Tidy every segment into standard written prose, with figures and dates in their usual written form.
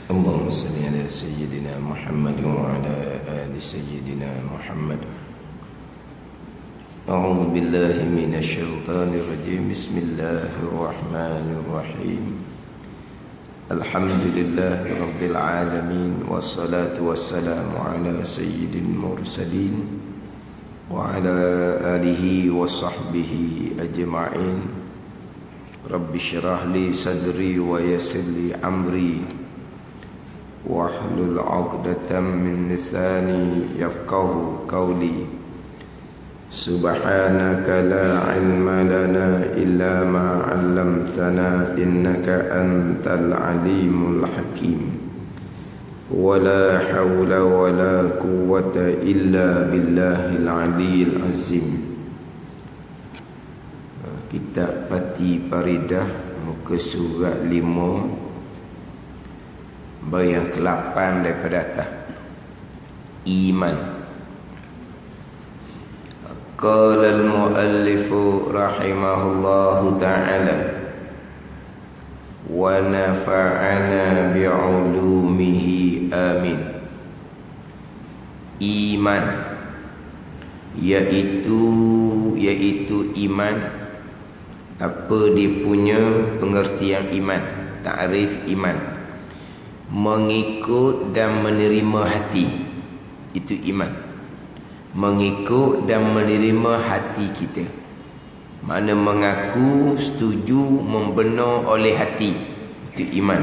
اللهم صل على سيدنا محمد وعلى آل سيدنا محمد. أعوذ بالله من الشيطان الرجيم. بسم الله الرحمن الرحيم. الحمد لله رب العالمين، والصلاة والسلام على سيد المرسلين وعلى آله وصحبه أجمعين. رب اشرح لي صدري ويسر لي أمري واحلل عقدة من لساني يفقه قولي. سبحانك لا علم لنا إلا ما علمتنا إنك أنت العليم الحكيم. ولا حول ولا قوة إلا بالله العلي العظيم. Kitab Pati Paridah, muka surat 5, yang ke-8 daripada atas. Iman. Qala al-muallif rahimahullahu ta'ala wa nafa'ana bi'ulumihi amin. Iman yaitu iman. Apa dia punya pengertian iman? Takrif iman: mengikut dan menerima hati. Itu iman. Mengikut dan menerima hati kita. Mana mengaku, setuju, membenar oleh hati. Itu iman.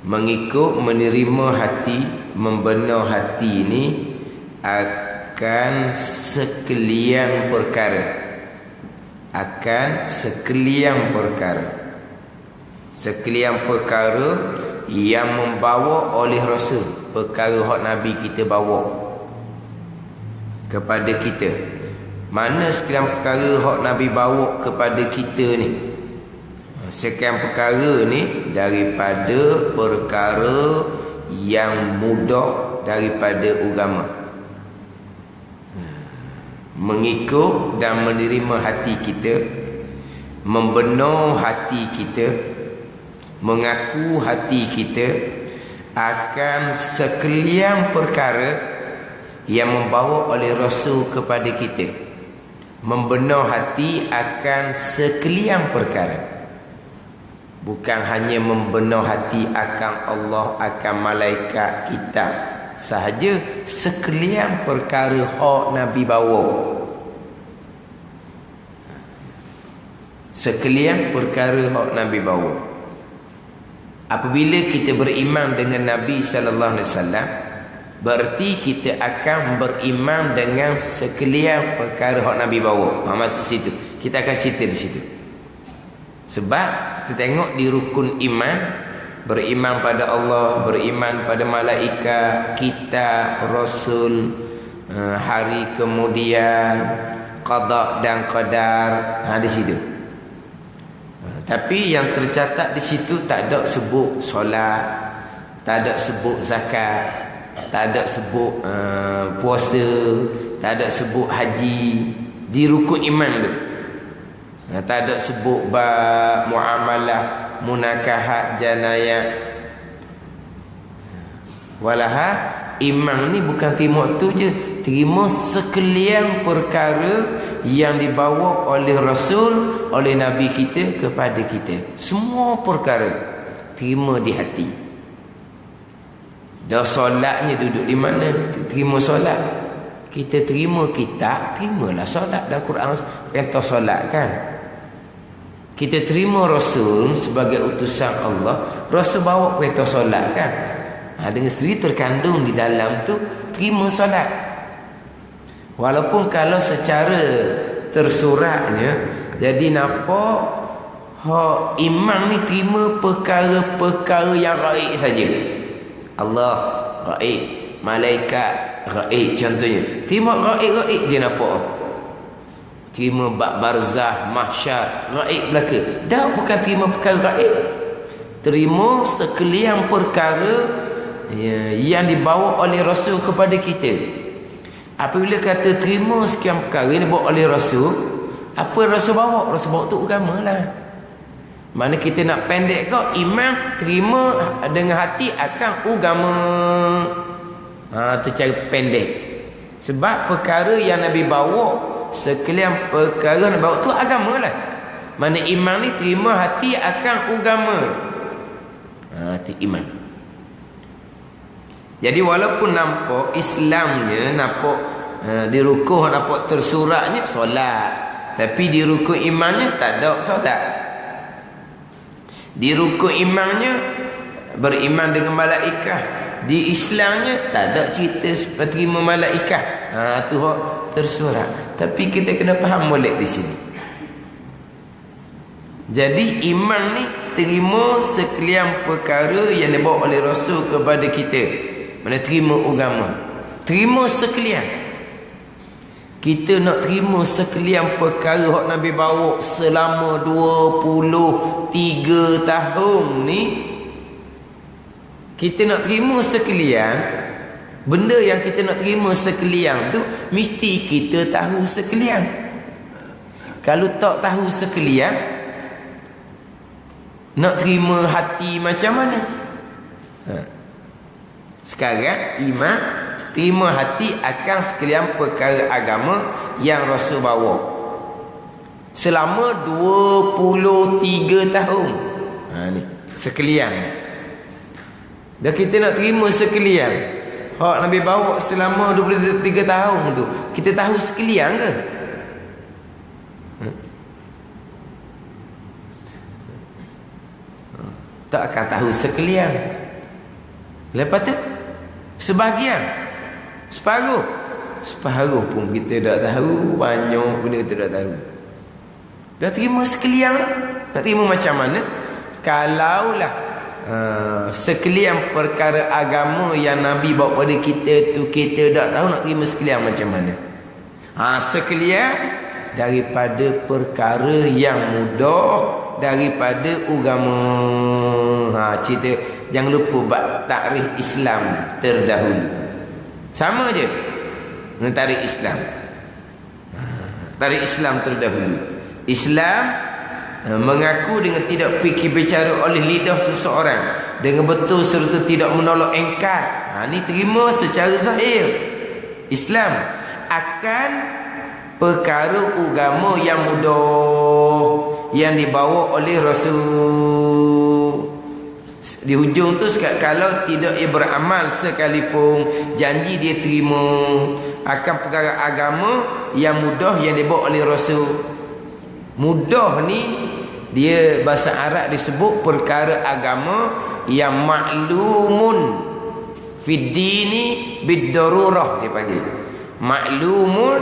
Mengikut, menerima hati, membenar hati ini akan sekalian perkara. Sekalian perkara yang membawa oleh Rasul. Perkara hak Nabi kita bawa kepada kita. Mana sekalian perkara hak Nabi bawa kepada kita ni? Sekalian perkara ni daripada perkara yang mudah daripada agama. Mengikut dan menerima hati kita, membenar hati kita, mengaku hati kita akan sekalian perkara yang membawa oleh Rasul kepada kita. Membenar hati akan sekalian perkara. Bukan hanya membenar hati akan Allah, akan malaikat, kitab sahaja, sekalian perkara hak Nabi bawa. Sekalian perkara hak Nabi bawa. Apabila kita beriman dengan Nabi sallallahu alaihi wasallam, berarti kita akan beriman dengan sekalian perkara hak Nabi bawa. Maksud situ kita akan cerita di situ. Sebab kita tengok di rukun iman, beriman pada Allah, beriman pada malaikat, kitab, Rasul, hari kemudian, qada dan qadar. Di situ. Tapi yang tercatat di situ tak ada sebut solat, tak ada sebut zakat, tak ada sebut puasa, tak ada sebut haji di rukun iman tu. Tak ada sebut bab muamalah, munakahat, janayat. Walaha iman ni bukan terima tu je, terima sekalian perkara yang dibawa oleh Rasul, oleh Nabi kita kepada kita. Semua perkara terima di hati. Dah solatnya duduk di mana? Terima solat. Kita terima kitab, terimalah solat. Dah Quran kata solat kan. Kita terima Rasul sebagai utusan Allah, Rasul bawa kereta solat kan. Dengan sendiri terkandung di dalam tu terima solat. Walaupun kalau secara tersuratnya jadi nampak hak iman ni terima perkara-perkara yang gaib saja. Allah gaib, malaikat gaib contohnya. Terima gaib-gaib je nampak. Terima bab barzah, mahsyar, gaib belaka. Dah bukan terima perkara gaib. Terima sekalian perkara yang dibawa oleh Rasul kepada kita. Apabila kata terima sekian perkara yang dibawa oleh Rasul, apa Rasul bawa? Rasul bawa tu agama lah. Mana kita nak pendek kau, iman terima dengan hati akan agama. Tu cara pendek. Sebab perkara yang Nabi bawa, sekalian perkara Nabi bawa tu agama lah. Mana iman ni terima hati akan agama. Itu iman. Jadi walaupun nampak Islamnya, nampak di rukun, nampak tersuratnya solat, tapi di rukun imannya tak ada solat. Di rukun imannya beriman dengan malaikat, di Islamnya tak ada cerita terima malaikat. Tu tersurat. Tapi kita kena faham molek di sini. Jadi iman ni terima sekalian perkara yang dibawa oleh Rasul kepada kita. Mana terima agama, terima sekalian. Kita nak terima sekalian perkara hak Nabi bawa selama 23 tahun ni. Kita nak terima sekalian. Benda yang kita nak terima sekalian tu mesti kita tahu sekalian. Kalau tak tahu sekalian, nak terima hati macam mana? Sekarang iman terima hati akan sekalian perkara agama yang Rasul bawa selama 23 tahun. Ni sekalian. Dan kita nak terima sekalian hak Nabi bawa selama 23 tahun tu, kita tahu sekalian ke? Tak akan tahu sekalian. Lepas tu sebahagian, separuh pun kita tak tahu. Banyak benda kita tak tahu. Dah terima sekalian lah. Nak terima macam mana? Kalaulah sekalian perkara agama yang Nabi bawa pada kita tu kita tak tahu, nak terima sekalian macam mana? Sekalian daripada perkara yang mudah, daripada agama. Cerita jangan lupa bab takrif Islam terdahulu. Sama je dengan takrif Islam. Takrif Islam terdahulu. Islam mengaku dengan tidak fikir bicara oleh lidah seseorang dengan betul serta tidak menolak engkar. Ni terima secara zahir. Islam akan perkara agama yang mudah yang dibawa oleh Rasul. Di hujung tu kalau tidak ia beramal sekalipun, janji dia terima akan perkara agama yang mudah yang dibawa oleh Rasul. Mudah ni dia bahasa Arab disebut perkara agama yang maklumun fid dini bid darurah, dia panggil. Maklumun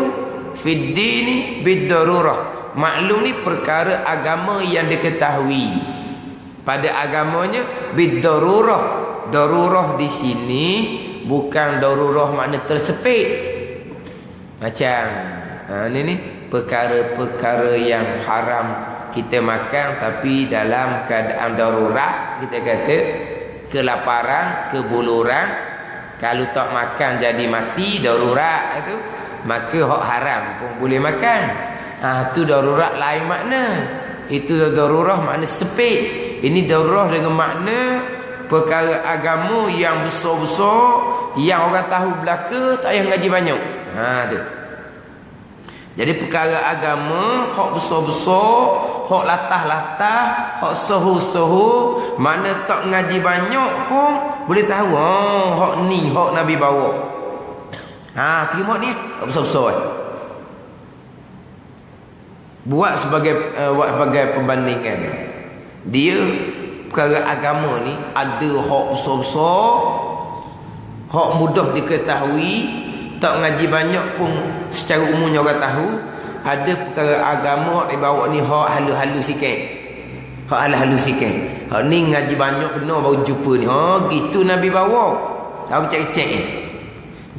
fid dini bid darurah. Maklum ni perkara agama yang diketahui pada agamanya bid darurah. Darurah di sini bukan darurah makna tersepit. Macam ni perkara-perkara yang haram kita makan, tapi dalam keadaan darurat, kita kata kelaparan, kebuluran, kalau tak makan jadi mati, darurat itu, maka hak haram pun boleh makan. Itu darurat lain makna. Itu darurat makna sepit. Ini darurat dengan makna perkara agama yang besar-besar, yang orang tahu belaka, tak payah ngaji banyak. Tu. Jadi perkara agama hak besar-besar, hak latah-latah, hak sohu-sohu, mana tak ngaji banyak pun boleh tahu hak ni hak Nabi bawa. Terima ni hak besar-besar. Buat sebagai pembandingan. Dia perkara agama ni ada hak besar-besar, hak mudah diketahui, tak ngaji banyak pun secara umumnya orang tahu. Ada perkara agama hak dibawa ni hak halu-halu sikit. Hak halu-halu sikit. Hak ni ngaji banyak benar baru jumpa ni. Gitu Nabi bawa. Tahu kecek-kecek ni.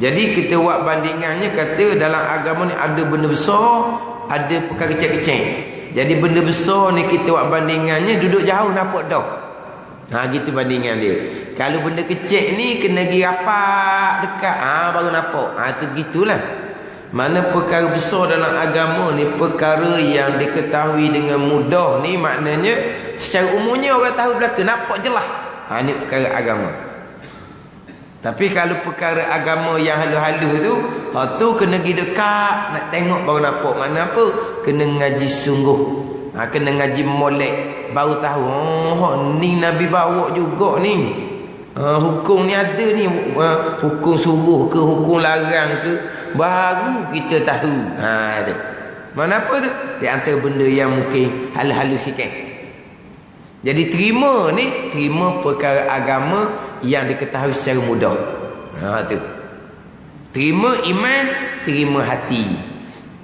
Jadi kita buat bandingannya, kata dalam agama ni ada benda besar, ada perkara kecek-kecek. Jadi benda besar ni kita buat bandingannya, duduk jauh nampak dah. Gitu bandingan dia. Kalau benda kecil ni kena pergi rapat dekat, baru nampak. Tu gitulah. Mana perkara besar dalam agama ni, perkara yang diketahui dengan mudah ni, maknanya secara umumnya orang tahu belaka, nampak jelas. Ni perkara agama. Tapi kalau perkara agama yang halus-halus tu, tu kena pergi dekat, nak tengok baru nampak. Mana apa? Kena ngaji sungguh. Kena ngaji molek, baru tahu. Ni Nabi bawa juga ni. Hukum ni ada ni. Hukum suruh ke, hukum larang ke, baru kita tahu. Tu. Mana apa tu? Di antara benda yang mungkin halus-halus sikit. Jadi terima ni, terima perkara agama yang diketahui secara mudah. Tu. Terima iman, terima hati.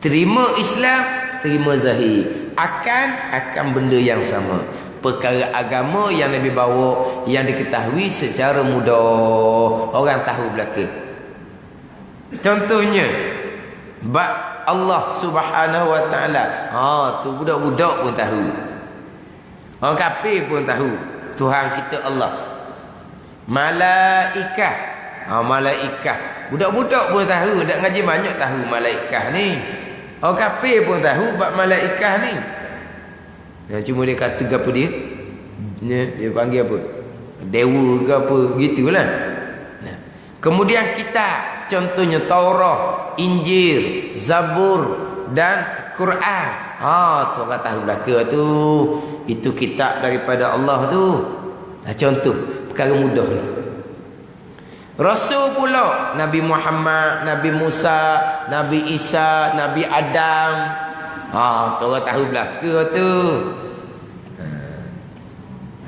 Terima Islam, terima zahir. Akan benda yang sama. Perkara agama yang Nabi bawa, yang diketahui secara mudah, orang tahu belaka. Contohnya bab Allah Subhanahu wa taala. Tu budak-budak pun tahu. Orang kafir pun tahu Tuhan kita Allah. Malaikah. Malaikah. Budak-budak pun tahu, dak ngaji banyak tahu malaikah ni. Orang kafir pun tahu bab malaikah ni. Cuma dia kata apa dia? Dia panggil apa? Dewa ke apa, gitulah. Kemudian kitab, contohnya Taurat, Injil, Zabur dan Quran. Tu orang tahu belaka tu. Itu kitab daripada Allah tu. Contoh perkara mudah ni. Rasul pula, Nabi Muhammad, Nabi Musa, Nabi Isa, Nabi Adam. Tu orang tahu belaka tu.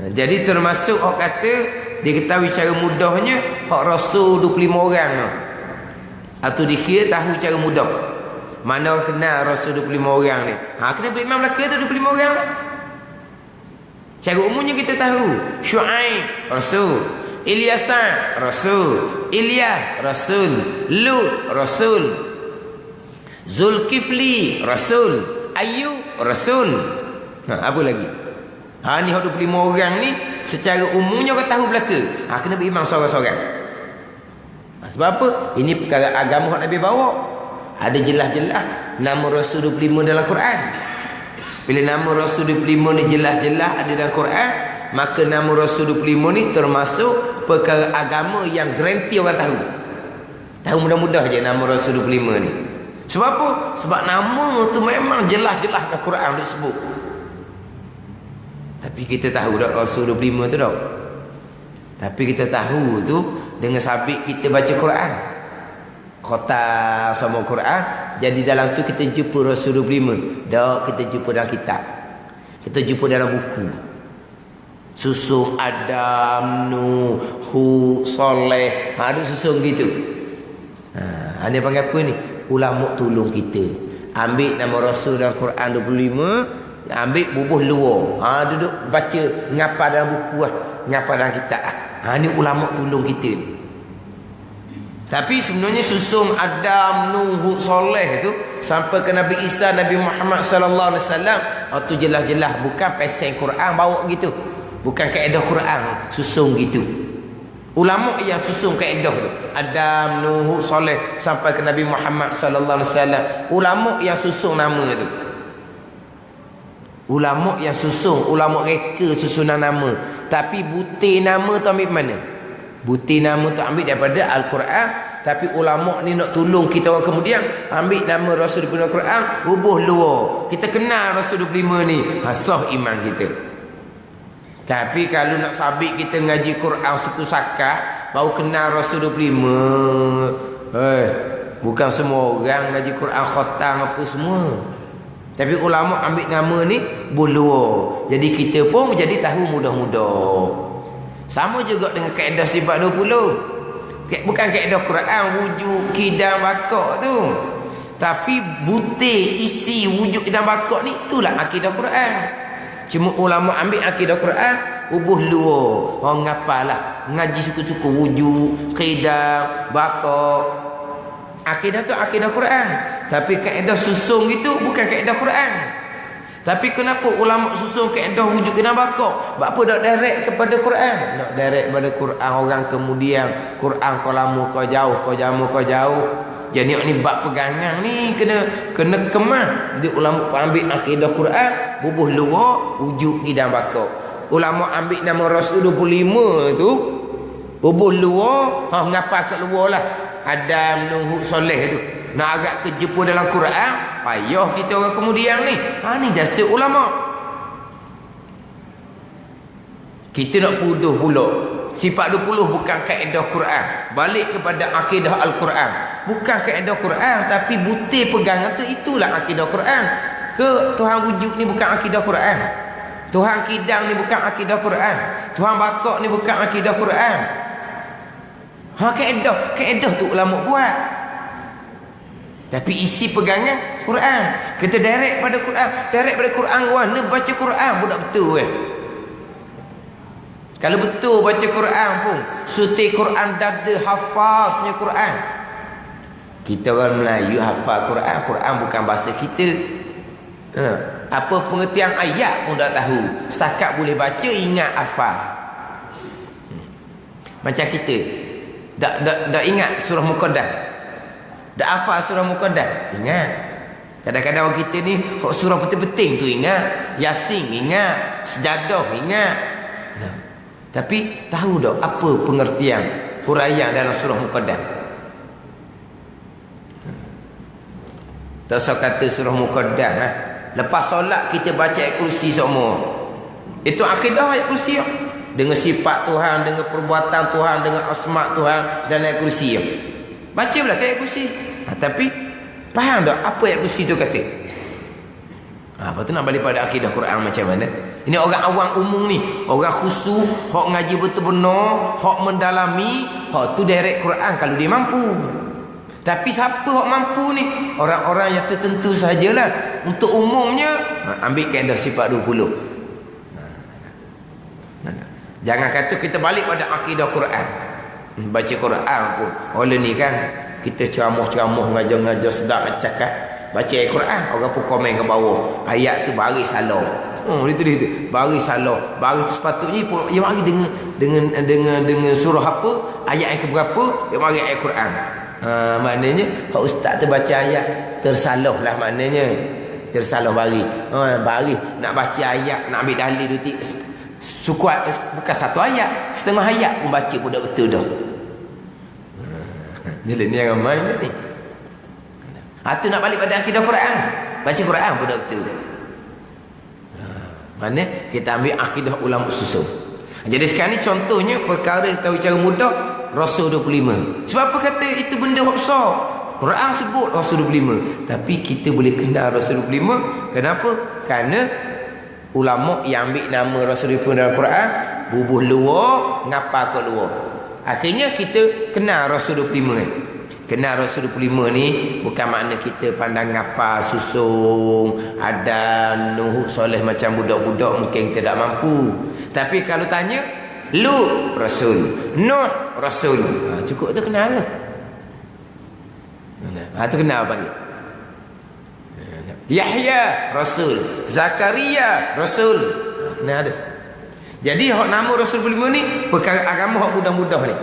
Jadi termasuk orang kata dia ketahui secara mudahnya hak Rasul 25 orang tu. Atau dikira tahu secara mudah. Mana orang kenal Rasul 25 orang ni? Kena beri Imam Melaka tu 25 orang. Secara umumnya kita tahu Syuaib Rasul, Ilyasan Rasul, Ilyas Rasul, Lut Rasul, Zulkifli Rasul, Ayub Rasul. Apa lagi? Ni 25 orang ni secara umumnya orang tahu belaka. Kena berimam seorang-seorang. Sebab apa? Ini perkara agama yang Nabi bawa. Ada jelas-jelas nama Rasul 25 dalam Quran. Bila nama Rasul 25 ni jelas-jelas ada dalam Quran, maka nama Rasul 25 ni termasuk perkara agama yang garanti orang tahu. Tahu mudah-mudah je nama Rasul 25 ni. Sebab apa? Sebab nama tu memang jelas-jelas dalam Quran disebut. Tapi kita tahu tak Rasul 25 tu tak? Tapi kita tahu tu dengan sabit kita baca Quran. Khatam sama Quran. Jadi dalam tu kita jumpa Rasul 25. Tak, kita jumpa dalam kitab. Kita jumpa dalam buku. Susun Adam, Nuh, Hud, Soleh. Ada susun gitu. Dia panggil apa ni? Ulama tolong kita. Ambil nama Rasul dalam Quran 25. Ambil bubuh luar. Duduk baca ngapa dalam buku ngapa dalam kitab. Ni ulama tolong kita ni. Tapi sebenarnya susun Adam, Nuh, Hud, Soleh tu sampai ke Nabi Isa, Nabi Muhammad sallallahu alaihi wasallam, tu jelas-jelas bukan pesen Quran bawa gitu. Bukan kaedah Quran susun gitu. Ulama yang susun kaedah tu. Adam, Nuh, Hud, Soleh sampai ke Nabi Muhammad sallallahu alaihi wasallam. Ulama yang susun nama tu. Ulama yang susun, ulama reka susunan nama. Tapi butir nama tu ambil mana? Butir nama tu ambil daripada Al-Quran. Tapi ulama ni nak tolong kita orang kemudian, ambil nama Rasul di Al-Quran, rubuh luar. Kita kenal Rasul 25 ni, sah iman kita. Tapi kalau nak sabit kita ngaji Quran suku sakar, baru kenal Rasul 25. Bukan semua orang ngaji Quran khatam apa semua. Tapi ulama ambil nama ni buluh. Jadi kita pun menjadi tahu mudah-mudah. Sama juga dengan kaedah sifat 20. Bukan kaedah Quran wujud kidam bakak tu. Tapi butir isi wujud kidam bakak ni itulah akidah Quran. Cuma ulama ambil akidah Quran ubuh luar. Orang ngapalah ngaji suku-suku wujud kidam bakak. Akidah tu akidah Quran. Tapi kaedah susung itu bukan kaedah Quran. Tapi kenapa ulama susun kaedah wujud kena bakar? Sebab apa tak direct kepada Quran? Nak direct kepada Quran orang kemudian. Quran kau lama kau jauh, kau jamu kau jauh. Jadi ni bab pegangan ni kena kemah. Jadi ulama ambil akidah Quran, bubuh luar, wujud hidang bakar. Ulama ambil nama Rasul 25 tu, bubuh luar, ngapa kat luar lah. Adam, Nuh, Soleh tu. Nak agak kejeput dalam Quran, payah kita orang kemudian ni. Ni jasa ulama. Kita nak puduh pula. Sifat 20 bukan kaedah Quran. Balik kepada akidah Al-Quran. Bukan kaedah Quran, tapi butir pegangan tu itulah akidah Quran. Ke Tuhan wujud ni bukan akidah Quran. Tuhan kidang ni bukan akidah Quran. Tuhan bakak ni bukan akidah Quran. Kaedah tu ulama buat. Tapi isi pegangan Quran. Kita direct pada Quran. Direct pada Quran warna baca Quran pun tak betul Kalau betul baca Quran pun, suti Quran dada hafaznya Quran. Kita orang Melayu hafal Quran, Quran bukan bahasa kita. Apa pengertian ayat pun tak tahu. Setakat boleh baca, ingat hafal. Macam kita dak ingat surah Muqaddas. Dak hafal surah Muqaddas, ingat. Kadang-kadang orang kita ni surah penting-penting tu ingat, Yasin ingat, Sejadah ingat. Tapi tahu tak apa pengertian huraian dalam surah Muqaddas? Tak usah kata surah Muqaddas Lepas solat kita baca ayat kursi semua. Itu akidah ayat kursi dengan sifat Tuhan, dengan perbuatan Tuhan, dengan asma' Tuhan dan ayat kursi Baca pula ayat kursi. Tapi faham tak apa ayat kursi tu kata? Lepas tu nak balik pada akidah Quran macam mana? Ini orang awam umum ni, orang khusus, hak ngaji betul benar, hak mendalami, hak tu direct Quran kalau dia mampu. Tapi siapa hak mampu ni? Orang-orang yang tertentu sajalah. Untuk umumnya, ambil kaedah sifat 20. Jangan kata kita balik pada akidah Quran. Baca Quran pun. Oleh ni kan, kita ceramah-ceramah, ngajar-ngajar sedap cakap. Baca ayat Quran, orang pun komen ke bawah. Ayat tu baris salah. Itu. Baris salah. Baris tu sepatutnya pun dia mari dengan surah apa, ayat yang keberapa, dia mari ayat Quran. Maknanya hak ustaz tu baca ayat tersalah lah maknanya. Tersalah baris. Baris nak baca ayat, nak ambil dalil tu sukuat bukan satu ayat, setengah ayat pun baca pun dah betul dah. Ni yang ramai ni. Tu nak balik pada akidah Quran. Baca Quran pun dah betul. Mana kita ambil akidah ulama susun. Jadi sekarang ni contohnya perkara tahu cara mudah Rasul 25. Sebab apa kata itu benda besar? Quran sebut Rasul 25. Tapi kita boleh kenal Rasul 25. Kenapa? Kerana ulama yang ambil nama Rasul 25 dalam Quran bubuh luar, ngapa ke luar. Akhirnya kita kenal Rasul 25 Kenal Rasul 25 ni bukan makna kita pandang ngapa susung Adam, Nuh, Soleh macam budak-budak mungkin kita tak mampu. Tapi kalau tanya Lut Rasul, Nuh Rasul, cukup tu kenal tu. Tu kenal panggil. Yahya Rasul, Zakaria Rasul, kenal tu. Jadi hak nama Rasul 25 ni perkara agama hak mudah-mudah ni.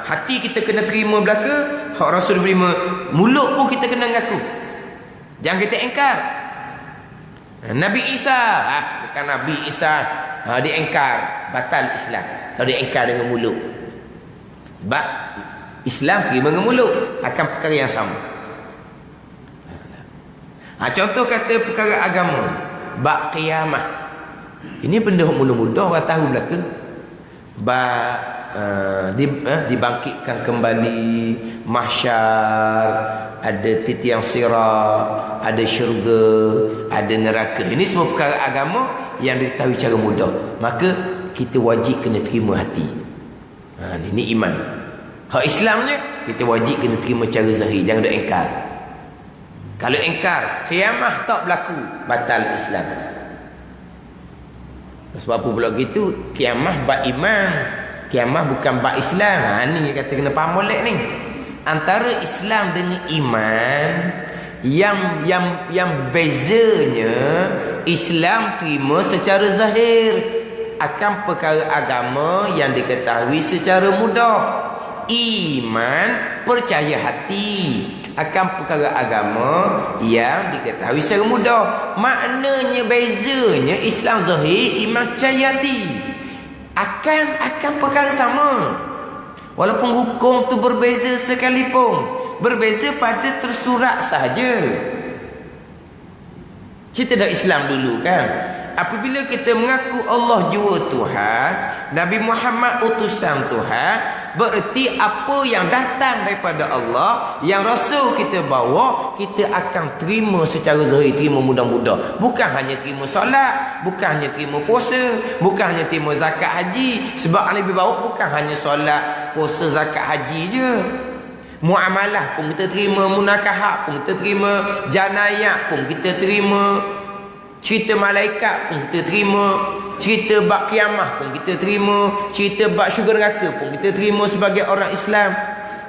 Hati kita kena terima belaka hak Rasul 25. Mulut pun kita kena ngaku. Jangan kita engkar. Nabi Isa, bukan Nabi Isa, dia engkar, batal Islam kalau dia engkar dengan mulut. Sebab Islam terima dengan mulut akan perkara yang sama. Contoh kata perkara agama, bab qiyamah. Ini benda mudah-mudah orang tahu belaka. Dibangkitkan kembali, mahsyar, ada titiang sirat, ada syurga, ada neraka. Ini semua perkara agama yang diketahui cara mudah. Maka kita wajib kena terima hati. Ini iman. Hak Islamnya kita wajib kena terima cara zahir, jangan duk engkar. Kalau engkar, kiamah tak berlaku, batal Islam. Sebab apa pula gitu? Kiamah bab iman, kiamah bukan bab Islam. Ni kata kena faham molek ni. Antara Islam dengan iman yang bezanya, Islam terima secara zahir akan perkara agama yang diketahui secara mudah. Iman percaya hati. akan perkara agama yang diketahui secara mudah. Maknanya bezanya Islam zahir, iman percaya hati. Akan perkara sama. Walaupun hukum tu berbeza sekalipun, berbeza pada tersurat sahaja. Cerita dah Islam dulu kan. Apabila kita mengaku Allah jua Tuhan, Nabi Muhammad utusan Tuhan, bererti apa yang datang daripada Allah, yang Rasul kita bawa, kita akan terima secara zahir, terima mudah-mudah. Bukan hanya terima solat, bukan hanya terima puasa, bukan hanya terima zakat haji. Sebab Nabi bawa bukan hanya solat, puasa, zakat haji je. Muamalah pun kita terima, munakahat pun kita terima, janayah pun kita terima, cerita malaikat pun kita terima, cerita bab kiamah pun kita terima, cerita bab syurga neraka pun kita terima sebagai orang Islam.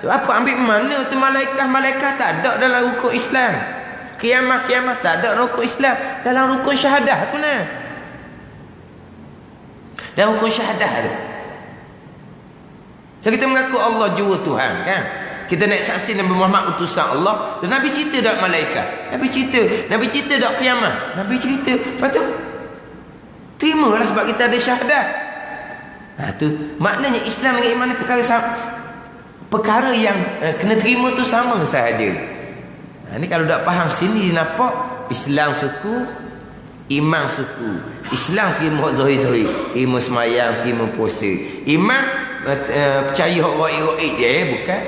Sebab apa? Ambil mana tu malaikat tak ada dalam rukun Islam. Kiamah tak ada dalam rukun Islam. Dalam rukun syahadah tu nah. Dalam rukun syahadah tu. So kita mengaku Allah jua Tuhan kan. Kita nak saksi Nabi Muhammad utusan Allah. Dan Nabi cerita dak malaikat. Nabi cerita dak kiamat. Nabi cerita. Lepas tu terimalah sebab kita ada syahadah. Tu maknanya Islam dengan iman ni perkara yang kena terima tu sama sahaja. Ni kalau tak faham sini nampak Islam suku, iman suku. Islam terima zahir-zahir, terima semayang, terima puasa. Iman percaya hak gaib je bukan.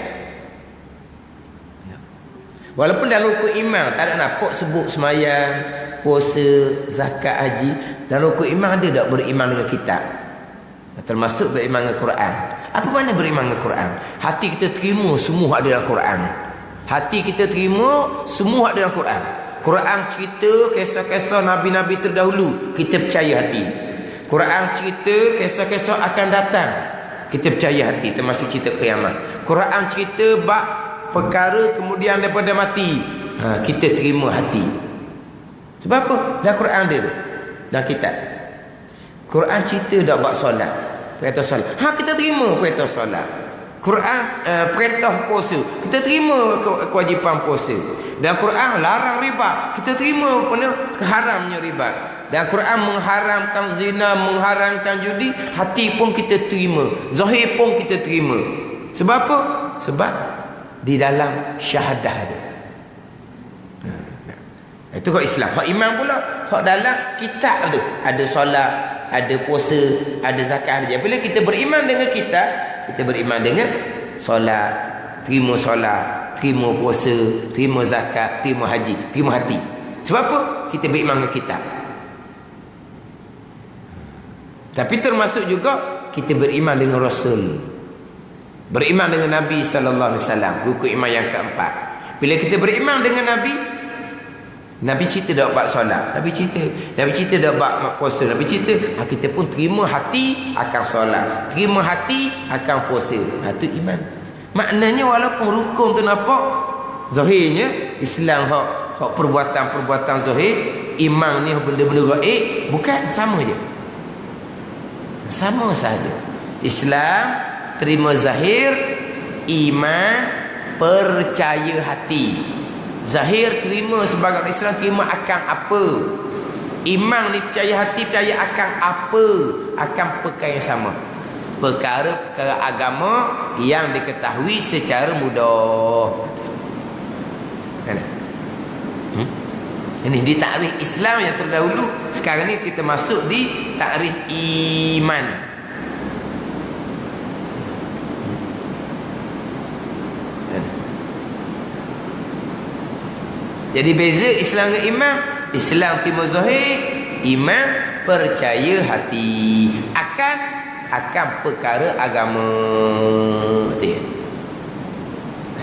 Walaupun dalam rukun iman tak ada nampak sebut semayang, puasa, zakat, haji. Dalam rukun iman ada tak beriman dengan kitab? Termasuk beriman dengan Quran. Apa makna beriman dengan Quran? Hati kita terima semua ada dalam Quran. Hati kita terima semua ada dalam Quran. Quran cerita kisah-kisah nabi-nabi terdahulu, kita percaya hati. Quran cerita kisah-kisah akan datang, kita percaya hati, termasuk cerita kiamat. Quran cerita bab perkara kemudian daripada mati, kita terima hati. Sebab apa? Dalam Quran dia tu, dalam kitab Quran cerita dah buat solat, perintah solat, kita terima perintah solat. Quran perintah puasa, kita terima kewajipan puasa. Dan Quran larang riba, kita terima haramnya riba. Dan Quran mengharamkan zina, mengharamkan judi, hati pun kita terima, zahir pun kita terima. Sebab apa? Sebab di dalam syahadah tu. Itu kau Islam. Hak iman pula, hak dalam kitab tu ada solat, ada puasa, ada zakat, ada. Bila kita beriman dengan kitab, kita beriman dengan solat, terima solat, terima puasa, terima zakat, terima haji, terima hati. Sebab apa? Kita beriman dengan kitab. Tapi termasuk juga kita beriman dengan Rasul, beriman dengan Nabi sallallahu alaihi wasallam, rukun iman yang keempat. Bila kita beriman dengan Nabi cerita dak bab solat, Nabi cerita dak bab puasa, Nabi cerita, kita pun terima hati akan solat, terima hati akan puasa. Itu iman. Maknanya walaupun rukun tu nampak zahirnya Islam hak perbuatan-perbuatan zahir, iman ni benda-benda gaib, bukan, sama je. Sama saja. Islam terima zahir, iman percaya hati. Zahir terima sebagai Islam, terima akan apa? Iman ni percaya hati, percaya akan apa? Akan perkara yang sama. Perkara-perkara agama yang diketahui secara mudah. Ini di takrif Islam yang terdahulu. Sekarang ni kita masuk di takrif iman. Jadi beza Islam dengan iman. Islam terima zahir, iman percaya hati akan perkara agama.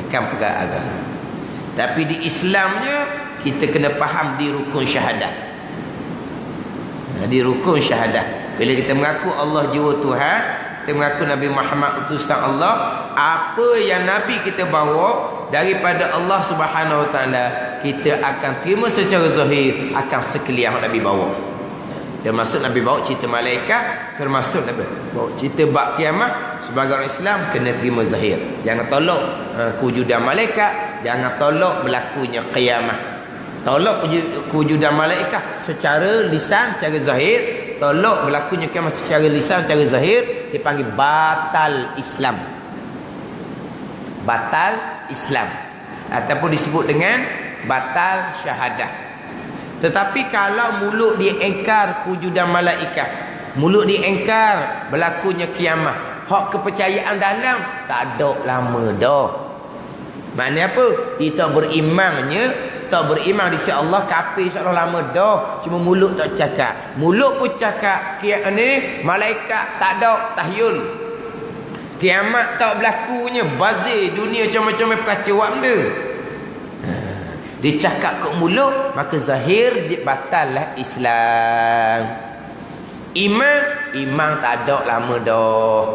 Akan perkara agama. Tapi di Islamnya kita kena faham di rukun syahadah. Di rukun syahadah, bila kita mengaku Allah jua Tuhan, kita mengaku Nabi Muhammad utusan Allah, apa yang Nabi kita bawa daripada Allah Subhanahu Wa Taala, kita akan terima secara zahir akan sekalian Nabi bawa. Termasuk Nabi bawa cerita malaikat, termasuk Nabi bawa cerita bab kiamat. Sebagai orang Islam kena terima zahir, jangan tolak kewujudan malaikat, jangan tolak berlakunya qiyamah. Tolak kewujudan malaikat secara lisan, secara zahir. Tolak berlakunya kiamat secara lisan, secara zahir, dipanggil batal Islam. Batal Islam. Ataupun disebut dengan batal syahadah. Tetapi kalau mulut dia engkar kewujudan malaikat, mulut dia engkar berlakunya kiamat, hak kepercayaan dalam tak ada lama dah. Maknanya apa? Dia tak berimannya, tak beriman di sisi Allah, kafir seolah lama dah. Cuma mulut tak cakap. Mulut pun cakap kiamat ni malaikat tak ada, tahyul. Kiamat tak berlakunya, bazir dunia macam-macam perkacauan dia. Dia cakap kat mulut, maka zahir dia batal lah Islam. Iman tak ada lama dah.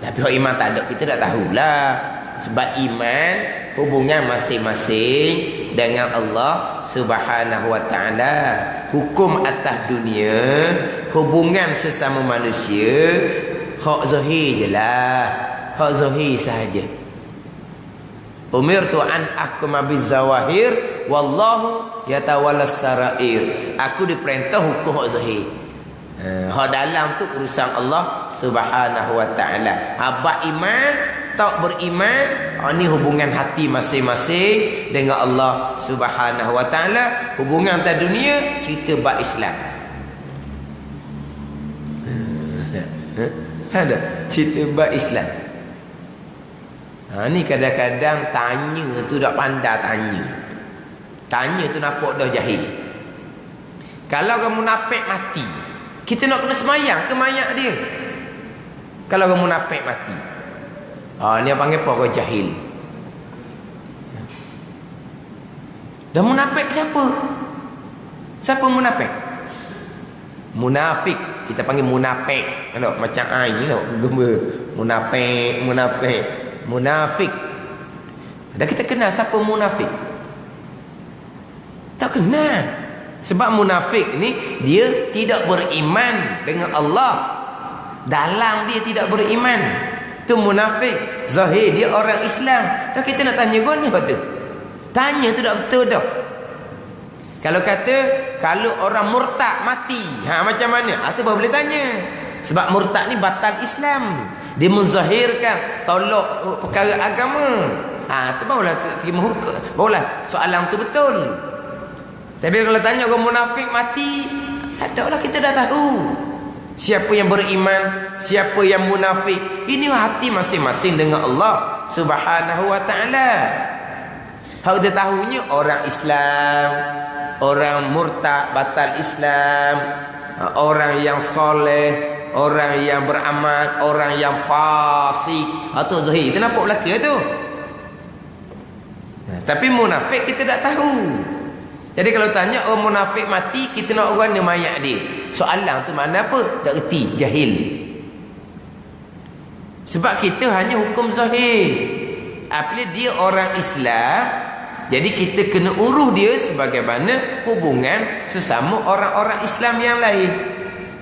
Tapi kalau iman tak ada, kita tak tahulah. Sebab iman hubungan masing-masing dengan Allah Subhanahu wa taala. Hukum atas dunia, hubungan sesama manusia, hak zahir je lah. Hak zahir sahaja. Umirtu an ahkuma bizawahir wallahu yatawallas sarair. Aku diperintah hukum hak zahir. Hak dalam tu urusan Allah Subhanahu wa taala. Abad iman, tak beriman, ini hubungan hati masing-masing dengan Allah Subhanahu wa taala. Hubungan antar dunia, cerita bab Islam. Ada cerita bab Islam. Ni kadang-kadang tanya tu tak pandai tanya. Tanya tu nampak dah jahil. Kalau kamu munafik mati, kita nak kena semayang ke mayat dia? Kalau kamu munafik mati, ni panggil apa? Kau jahil. Dan munafik siapa? Siapa munafik? Munafik kita panggil munafik. Macam ni gemba. Munafik. Dan kita kenal siapa munafik? Tak kenal. Sebab munafik ni dia tidak beriman dengan Allah. Dalam dia tidak beriman. Tu munafik. Zahir dia orang Islam. Dan kita nak tanya guna tu. Tanya tu tak betul dah. Kalau kata kalau orang murtad mati, macam mana? Tu baru boleh tanya. Sebab murtad ni batal Islam. Dia menzahirkan tolak perkara agama. Tu barulah terima hukum. Barulah soalan tu betul. Tapi kalau tanya orang munafik mati, tak ada lah, kita dah tahu siapa yang beriman, siapa yang munafik. Ini hati masing-masing dengan Allah Subhanahu wa taala. Hak dia tahunya orang Islam, orang murtad batal Islam, orang yang soleh, orang yang beramal, orang yang fasik. Tu zahir. Itu nampak belaka tu. Tapi munafik kita tak tahu. Jadi kalau tanya orang munafik mati, kita nak orang ni mayat dia. Soalan tu makna apa? Tak reti, jahil. Sebab kita hanya hukum zahir. Apabila dia orang Islam, jadi kita kena uruh dia sebagaimana hubungan sesama orang-orang Islam yang lain.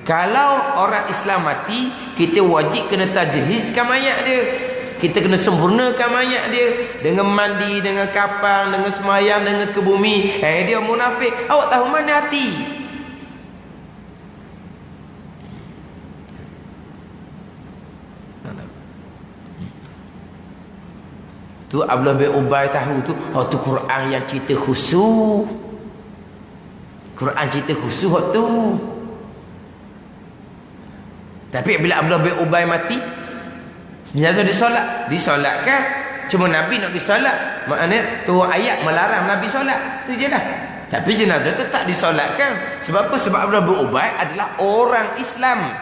Kalau orang Islam mati, kita wajib kena tajhizkan mayat dia. Kita kena sempurnakan mayat dia dengan mandi, dengan kapang, dengan semayang, dengan ke bumi. Dia munafik. Awak tahu mana hati? Tu Abdullah bin Ubay tahu tu. Tu Quran yang cerita khusyuk. Quran cerita khusyuk tu. Tapi bila Abdullah bin Ubay mati, jenazah disolatkan. Cuma Nabi nak pergi solat, maknanya tu ayat melarang Nabi solat. Tu je dah. Tapi jenazah tu tak disolatkan. Sebab apa? Sebab Abdullah bin Ubay adalah orang Islam,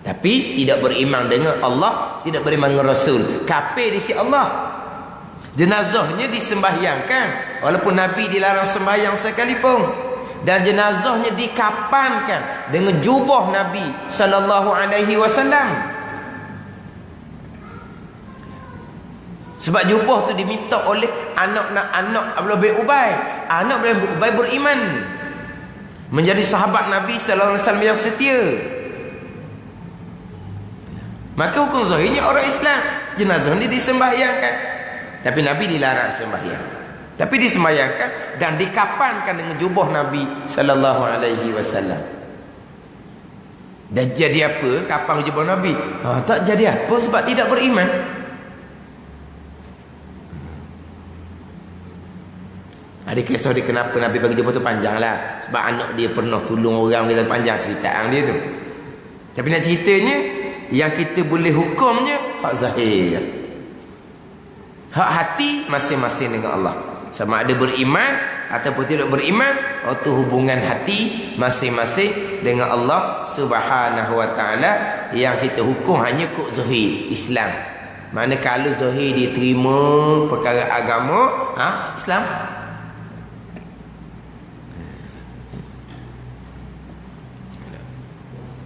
tapi tidak beriman dengan Allah, tidak beriman dengan Rasul, kafir di sisi Allah. Jenazahnya disembahyangkan walaupun Nabi dilarang sembahyang sekalipun. Dan jenazahnya dikapankan dengan jubah Nabi sallallahu alaihi wasallam. Sebab jubah tu diminta oleh anak Abdullah bin Ubay. Anak Abdullah bin Ubay beriman, menjadi sahabat Nabi sallallahu alaihi wasallam yang setia. Maka hukum zahirnya orang Islam, jenazah ni disembahyangkan. Tapi Nabi dilarang sembahyang. Tapi disembahyangkan dan dikapankan dengan jubah Nabi sallallahu alaihi wasallam. Dan jadi apa kapan jubah Nabi? Tak jadi apa sebab tidak beriman. Ada kisah dia kenapa Nabi bagi jubah tu panjang lah. Sebab anak dia pernah tolong orang, dia panjang cerita dia tu. Tapi nak ceritanya, yang kita boleh hukumnya hak zahir. Hak hati masing-masing dengan Allah. Sama ada beriman ataupun tidak beriman, itu hubungan hati masing-masing dengan Allah Subhanahu wa taala. Yang kita hukum hanya kok zahir Islam. Mana kalau zahir diterima perkara agama, Islam.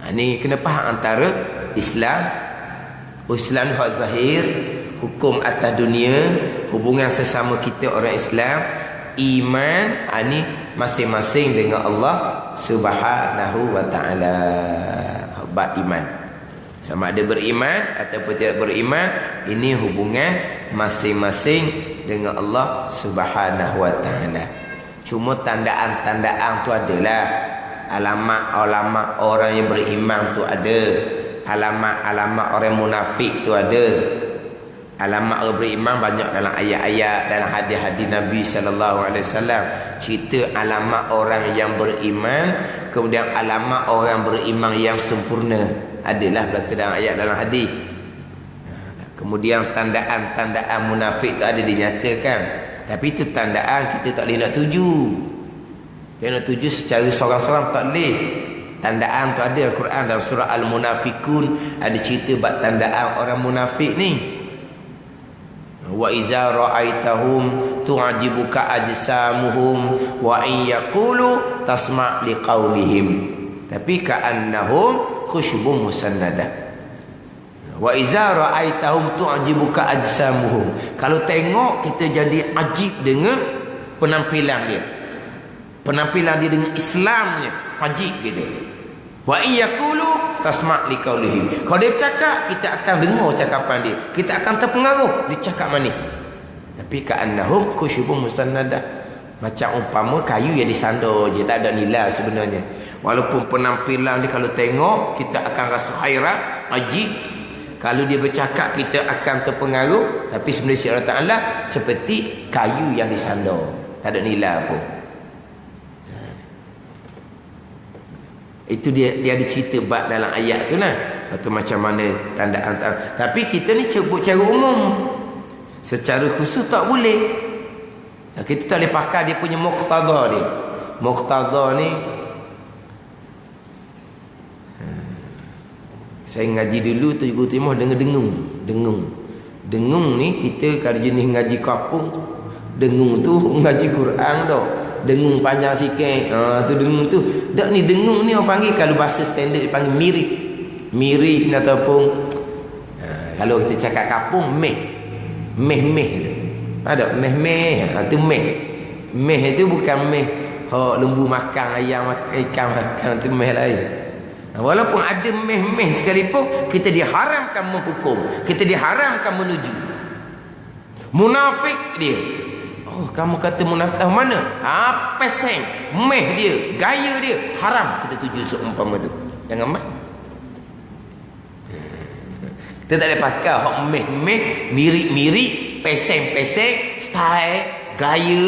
Ini kena faham antara Islam hak zahir, hukum atas dunia, hubungan sesama kita orang Islam, iman, ini masing-masing dengan Allah Subhanahu wa taala. Bab iman, sama ada beriman ataupun tidak beriman, ini hubungan masing-masing dengan Allah Subhanahu wa taala. Cuma tandaan-tandaan tu adalah alamat-alamat orang yang beriman tu ada, alamat-alamat orang munafik tu ada. Alamat orang beriman banyak dalam ayat-ayat, dalam hadis-hadis Nabi sallallahu alaihi wasallam. Cerita alamat orang yang beriman, kemudian alamat orang beriman yang sempurna adalah berlaku dalam ayat, dalam hadis. Kemudian tandaan-tandaan munafik tu ada dinyatakan. Tapi itu tandaan kita tak boleh nak tuju. Kita nak tuju secara seorang-seorang tak boleh. Tandaan tu ada Al-Quran dalam surah Al-Munafikun, ada cerita bab tandaan orang munafik ni. Wa iza ra'aitahum tu'ajibuka ajsamuhum wa in yaqulu tasma' liqaulihim, tapi ka'annahum khusyubun musannadah. Wa iza ra'aitahum tu'ajibuka ajsamuhum, kalau tengok kita jadi ajib dengan penampilan dia, penampilan dia dengan Islamnya, ajib kita. Wa iyaqulu tasma' liqaulihim, kalau dia bercakap kita akan dengar cakapan dia, kita akan terpengaruh dia cakap mana. Tapi ka'annahum khusyubun musannadah, macam umpama kayu yang disandar je, tak ada nilai sebenarnya. Walaupun penampilan dia kalau tengok kita akan rasa hairan, ajib. Kalau dia bercakap kita akan terpengaruh, tapi sebenarnya si Allah Ta'ala seperti kayu yang disandar, tak ada nilai pun. Itu dia ada cerita bab dalam ayat tu lah. Atau macam mana tandaan. Tapi kita ni sebut cara umum, secara khusus tak boleh. Kita tak boleh pakai dia punya muqtada dia. Muqtada ni, saya ngaji dulu tu Cikgu Timah dengar dengung ni kita kalau jenis ngaji kampung, dengung tu ngaji Quran dah. Dengung panjang sikit, tu dengung tu. Dak ni dengung ni orang panggil, kalau bahasa standard dipanggil mirip. Mirip ataupun kalau kita cakap kampung meh. Ada meh. Tu meh. Meh itu bukan meh lembu makan, ayam ikan makan, tu meh lain. Walaupun ada meh sekalipun, kita diharamkan menghukum, kita diharamkan menuju. Munafik dia, kamu kata munafik tahu mana? Peseng, meh dia, gaya dia, haram kita tuju seumpama tu. Jangan mai. Kita tak boleh pakai hak meh, mirip, peseng, style, gaya.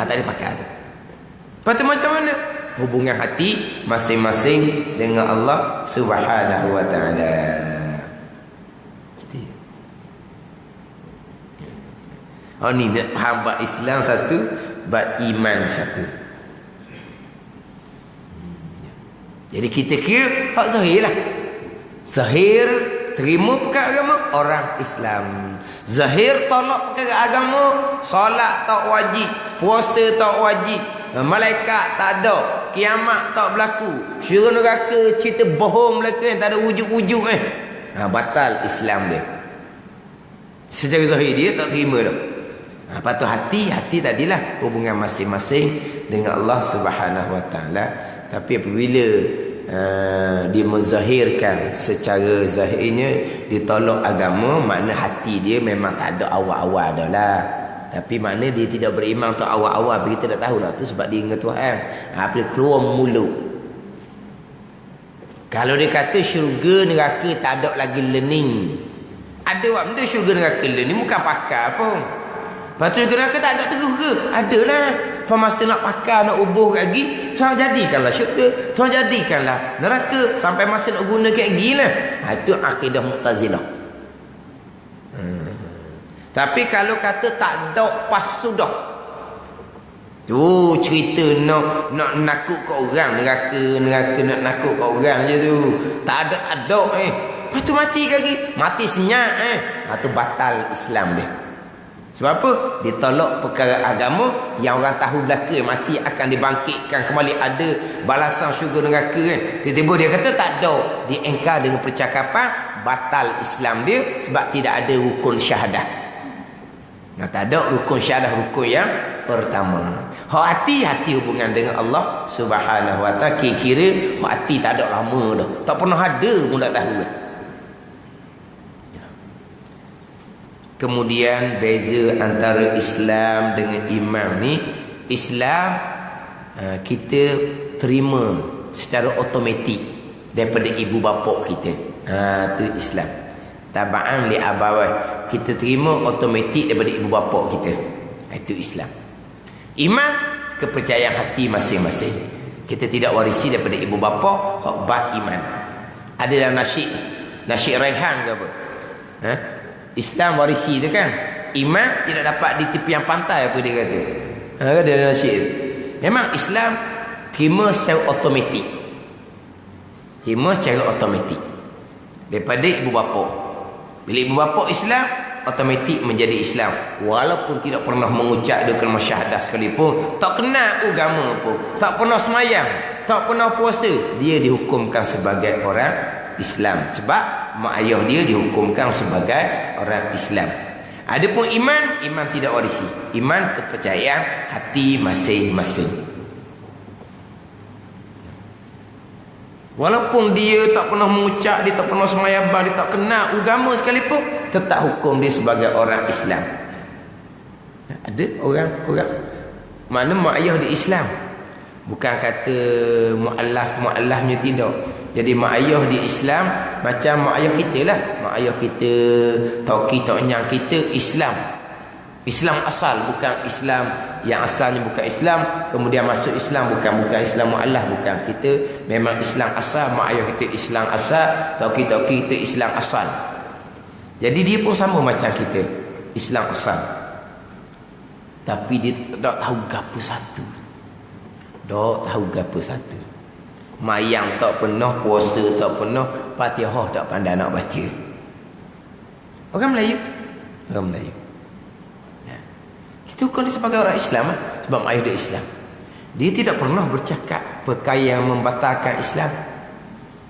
Tak boleh pakai tu. Lepas tu macam mana? Hubungan hati masing-masing dengan Allah Subhanahu wa taala. Ni nak faham bab Islam satu, bab iman satu. Jadi kita kira hak zahir lah. Zahir terima perkara agama orang Islam. Zahir tolak perkara agama, solat tak wajib, puasa tak wajib, malaikat tak ada, kiamat tak berlaku, syurga neraka cerita bohong belaka yang tak ada wujud-wujud batal Islam dia. Secara zahir dia tak terima dah. Lepas tu hati tadilah hubungan masing-masing dengan Allah Subhanahu wa taala. Tapi apabila dia menzahirkan secara zahirnya dia tolak agama, makna hati dia memang tak ada awal-awal dah lah. Tapi makna dia tidak beriman untuk awal-awal, kita tak tahu lah tu sebab dia ingat Tuhan. Apabila keluar mulut, kalau dia kata syurga neraka tak ada lagi learning, ada buat benda syurga neraka learning bukan pakar pun. Lepas tu syurga neraka tak ada terus ke? Ada lah. Masa nak pakar, nak ubuh lagi, Tuhan jadikanlah syurga, Tuhan jadikanlah neraka, sampai masa nak guna kayak gini lah. Itu akidah Mu'tazilah. Tapi kalau kata tak ada pas sudah, tu cerita nak nakut ke orang, neraka nak nakut ke orang je tu. Tak ada lepas tu mati lagi, mati senyap tu batal Islam dia. Sebab apa? Dia tolak perkara agama yang orang tahu belaka mati akan dibangkitkan kembali, ada balasan syurga neraka Tiba-tiba dia kata tak ada, dia engkar dengan percakapan, batal Islam dia sebab tidak ada rukun syahadah. Tak ada rukun syahadah, rukun yang pertama. Hati hubungan dengan Allah Subhanahu wa taala, kira hati tak ada lama dah, tak pernah ada pun tak tahu. Kemudian beza antara Islam dengan iman ni, Islam kita terima secara automatik daripada ibu bapa kita. Tu Islam. Tabaan li abawai, kita terima automatik daripada ibu bapa kita. Itu Islam. Iman, kepercayaan hati masing-masing. Kita tidak warisi daripada ibu bapa bab iman. Ada dalam nasyid Raihan ke apa? Islam warisi tu kan, iman tidak dapat di tepian pantai, apa dia kata. Ada dalam nasyid. Memang Islam terima secara automatik. Terima secara automatik daripada ibu bapa. Bila ibu bapa Islam, automatik menjadi Islam, walaupun tidak pernah mengucap kalimah syahadah sekalipun, tak kenal agama pun, tak pernah semayang, tak pernah puasa, dia dihukumkan sebagai orang Islam sebab mak ayah dia dihukumkan sebagai orang Islam. Adapun iman tidak warisi. Iman kepercayaan hati masing-masing. Walaupun dia tak pernah mengucap, dia tak pernah semayang, dia tak kenal agama sekalipun, tetap hukum dia sebagai orang Islam. Ada orang mana mak ayah dia Islam, bukan kata mu'allafnya tidak. Jadi mak ayah di Islam macam mak ayah kita lah. Mak ayah kita, tauqi nyang kita Islam asal, bukan Islam yang asalnya bukan Islam, kemudian masuk Islam bukan Islam mu'allaf, bukan. Kita memang Islam asal, mak ayah kita Islam asal, tauqi kita Islam asal. Jadi dia pun sama macam kita, Islam asal. Tapi dia tak tahu gapo satu. Mayang tak pernah, puasa tak pernah, Fatihah tak pandai nak baca. Orang Melayu. Kita hukum dia sebagai orang Islam sebab mak ayah dia Islam. Dia tidak pernah bercakap perkara yang membatalkan Islam.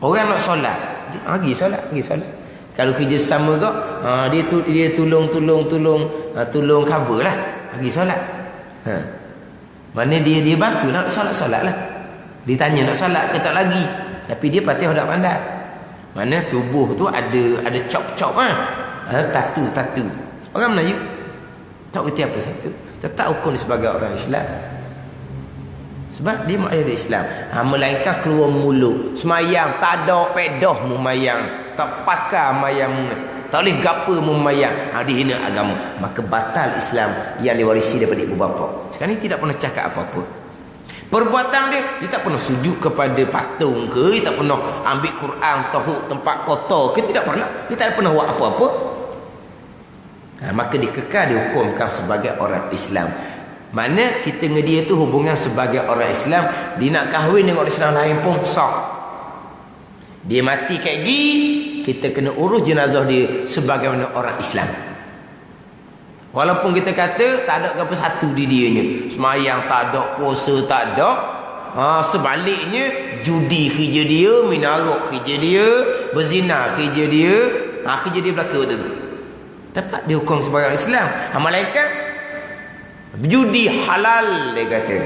Orang nak solat, dia pergi solat. Kalau kerja sama kau, dia tolong cover lah, pergi solat. Mana dia bantu nak solat lah. Dia tanya nak salat ke tak lagi, tapi dia Fatihah tak pandai. Mana tubuh tu ada cop-cop tatu. Orang Melayu tak kerti apa satu, tetap hukum dia sebagai orang Islam sebab dia mak ayah dia Islam. Melainkan keluar mulut semayang tak ada pedah memayang, tak pakar mayang, tak boleh gapa memayang, dia hina agama, maka batal Islam yang diwarisi daripada ibu bapa. Sekarang ni tidak pernah cakap apa-apa. Perbuatan dia tak pernah sujud kepada patung ke, dia tak pernah ambil Quran tahuk tempat kotor ke, tidak pernah. Dia tak pernah buat apa-apa. Maka dia kekal dihukumkan sebagai orang Islam. Mana kita dengan dia tu hubungan sebagai orang Islam, dia nak kahwin dengan orang Islam lain pun sah. Dia mati kayak gini, kita kena urus jenazah dia sebagaimana orang Islam. Walaupun kita kata tak ada apa satu di dianya, semayang tak ada, puasa tak ada, sebaliknya judi kerja dia, minarok kerja dia, berzina kerja dia, kerja dia belaka betul tu. Dapat dihukum sebagai Islam. Malaikat judi halal dia kata.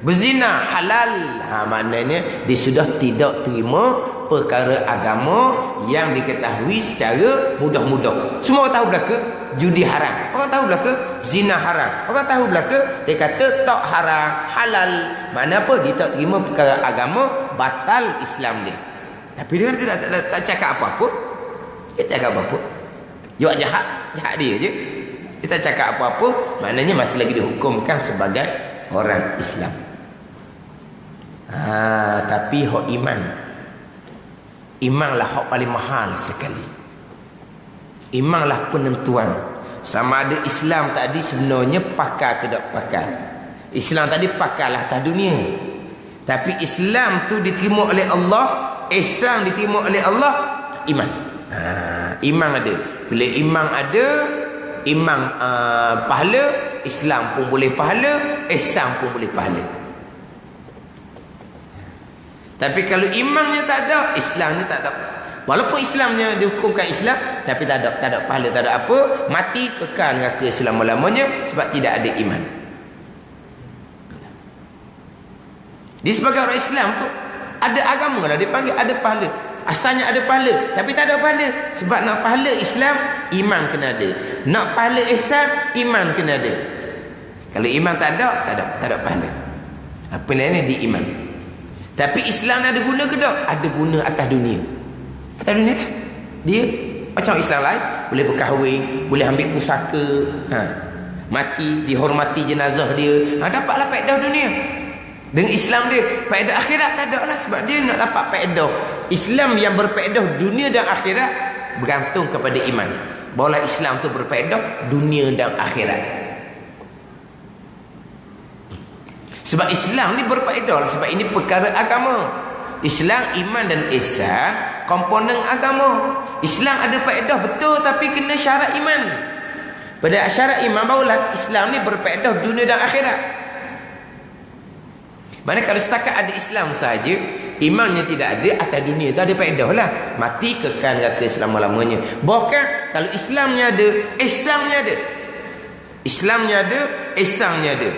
Berzina halal. Maknanya dia sudah tidak terima perkara agama yang diketahui secara mudah-mudah. Semua orang tahu belaka judi haram. Orang tahu belaka zina haram. Orang tahu belaka dia kata tak haram, halal. Mana apa dia tak terima perkara agama, batal Islam dia. Tapi dia tak cakap apa-apa. Dia tak cakap apa-apa. Buat jahat dia je. Dia tak cakap apa-apa. Maknanya masih lagi dihukumkan sebagai orang Islam. Tapi hak iman lah hak paling mahal sekali. Iman lah penentuan. Sama ada Islam tadi sebenarnya pakar ke tak pakar. Islam tadi pakar lah atas dunia. Tapi Islam tu diterima oleh Allah, ihsan diterima oleh Allah, iman. Iman ada. Bila iman ada, iman pahala, Islam pun boleh pahala, ihsan pun boleh pahala. Tapi kalau imannya tak ada, Islamnya tak ada. Walaupun Islamnya dihukumkan Islam, tapi tak ada pahala, tak ada apa, mati kekal neraka selama-lamanya sebab tidak ada iman. Dia sebagai orang Islam tu ada agama lah, dia panggil ada pahala. Asalnya ada pahala, tapi tak ada pahala. Sebab nak pahala Islam, iman kena ada. Nak pahala ihsan, iman kena ada. Kalau iman tak ada pahala. Apa ni di iman. Tapi Islam ada guna ke tak? Ada guna atas dunia. Atas dunia kan? Dia macam Islam lain, boleh berkahwin, boleh ambil pusaka, mati, dihormati jenazah dia, dapatlah faedah dunia. Dengan Islam dia, faedah akhirat tak ada lah, sebab dia nak dapat faedah. Islam yang berfaedah dunia dan akhirat bergantung kepada iman. Bahawa Islam tu berfaedah dunia dan akhirat. Sebab Islam ni berfaedah, sebab ini perkara agama. Islam, iman dan ihsan komponen agama. Islam ada faedah betul, tapi kena syarat iman. Pada syarat iman barulah Islam ni berfaedah dunia dan akhirat. Mana kalau setakat ada Islam saja, imannya tidak ada, atas dunia tu ada faedah lah, mati kekal neraka selama-lamanya. Bahkan kalau Islamnya ada, ihsannya ada. Islamnya ada, ihsannya ada.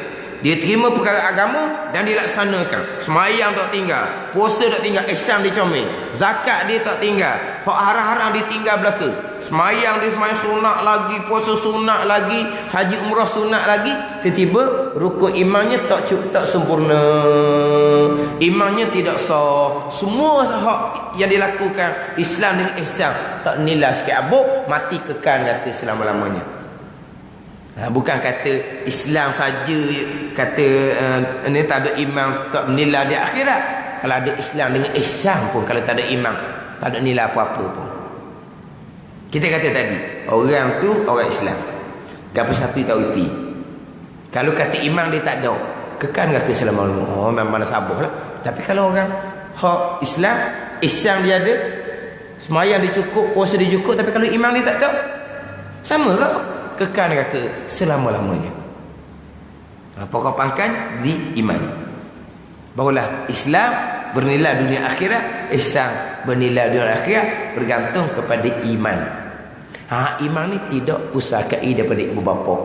Dia terima perkara agama dan dilaksanakan. Semayang tak tinggal, puasa tak tinggal, ihsan dia comel. Zakat dia tak tinggal, hak haram-haram dia tinggal belaka. Semayang dia semayang sunat lagi, puasa sunat lagi, haji umrah sunat lagi. Tiba-tiba rukun imannya tak sempurna. Imannya tidak sah. Semua hak yang dilakukan Islam dengan ihsan tak nilai sikit abuk, mati kekal neraka selama-lamanya. Bukan kata Islam saja, kata ini tak ada iman tak nilai di akhirat. Kalau ada Islam dengan ihsan pun, kalau tak ada iman tak ada nilai apa-apa pun. Kita kata tadi orang tu orang Islam, gapo satu tak reti. Kalau kata iman dia tak ada, kekal neraka selama-lamanya, memang mana sabar lah. Tapi kalau orang hak Islam, ihsan dia ada, semayang dia cukup, puasa dia cukup, tapi kalau iman dia tak ada, sama ke? Kekal neraka selama-lamanya. Pokok pangkal di iman. Barulah Islam bernilai dunia akhirat, ihsan bernilai dunia akhirat, bergantung kepada iman. Iman ni tidak pusakai daripada ibu bapa.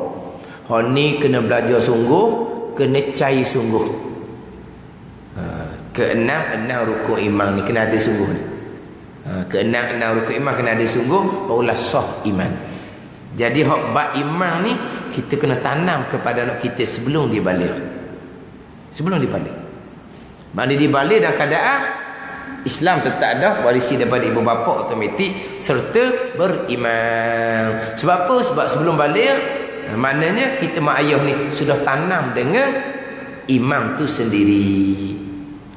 Ni kena belajar sungguh, kena cari sungguh. Keenam rukun iman ni kena ada sungguh ni. Keenam rukun iman kena ada sungguh, barulah sah iman. Jadi hak bab iman ni kita kena tanam kepada anak kita sebelum dia balik. Sebelum dia balik. Mana dia balik dalam keadaan Islam tetap ada, warisi daripada ibu bapa automatik, serta beriman. Sebab apa? Sebab sebelum balik, maknanya kita mak ayah ni sudah tanam dengan iman tu sendiri.